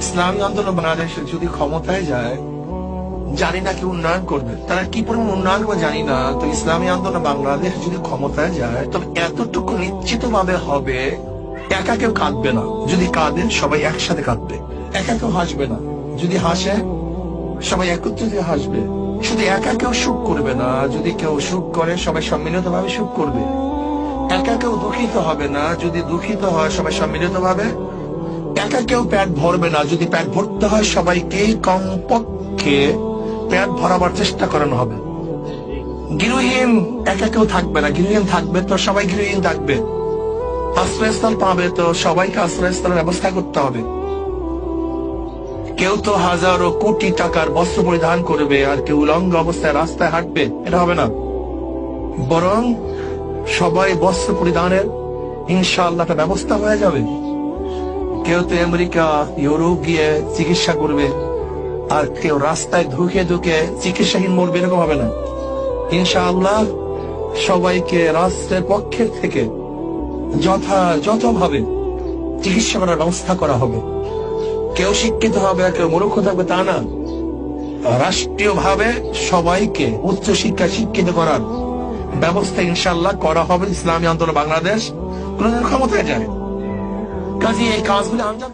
ইসলামী আন্দোলন বাংলাদেশ যদি ক্ষমতায় যায়, জানি না কি উন্নয়ন করবে, তারা কি পরিমাণ উন্নয়ন করবে জানি না। তো ইসলামী আন্দোলন বাংলাদেশ যদি ক্ষমতায় যায়, তবে এতটুকু নিশ্চিত ভাবে হবে, একা কেউ কাঁদবে না। যদি কাঁদে সবাই একসাথে কাঁদবে, একা কেউ হাসবে না। যদি হাসে সবাই একত্রিত হাসবে। শুধু একা কেউ সুখ করবে না, যদি কেউ সুখ করে সবাই সম্মিলিত ভাবে সুখ করবে। একা কেউ দুঃখিত হবে না, যদি দুঃখিত হয় সবাই সম্মিলিত ভাবে। একা কেউ পেট ভরবে না, যদি পেট ভরতে হয় সবাইকে কমপক্ষে পেট ভরাবার চেষ্টা করানো হবে। গৃহহীন একা কেউ থাকবে না, গৃহহীন থাকবে তো সবাই গৃহহীন থাকবে। আশ্রয়স্থল পাবে তো সবাইকে আশ্রয়স্থলের ব্যবস্থা করতে হবে। কেউ তো হাজারো কোটি টাকার বস্ত্র পরিধান করবে আর কেউ উলঙ্গ অবস্থায় রাস্তায় হাঁটবে, এটা হবে না। বরং সবাই বস্ত্র পরিধানের ইনশাআল্লাহ একটা ব্যবস্থা হয়ে যাবে। কেউ তো আমেরিকা ইউরোপ গিয়ে চিকিৎসা করবে আর কেউ রাস্তায় ধুকে ধুকে চিকিৎসাহীন মরবে, এরকম হবে না। ইনশাআল্লাহ সবাইকে রাষ্ট্রের পক্ষের থেকে যথাযথভাবে চিকিৎসা করার ব্যবস্থা করা হবে। কেউ শিক্ষিত হবে আর কেউ মূর্খ থাকবে তা না। রাষ্ট্রীয় ভাবে সবাইকে উচ্চ শিক্ষা শিক্ষিত করার ব্যবস্থা ইনশাআল্লাহ করা হবে। ইসলামী আন্দোলন বাংলাদেশ কোনদিন ক্ষমতায় যায়, কাজে এই কাজগুলো আঞ্জাম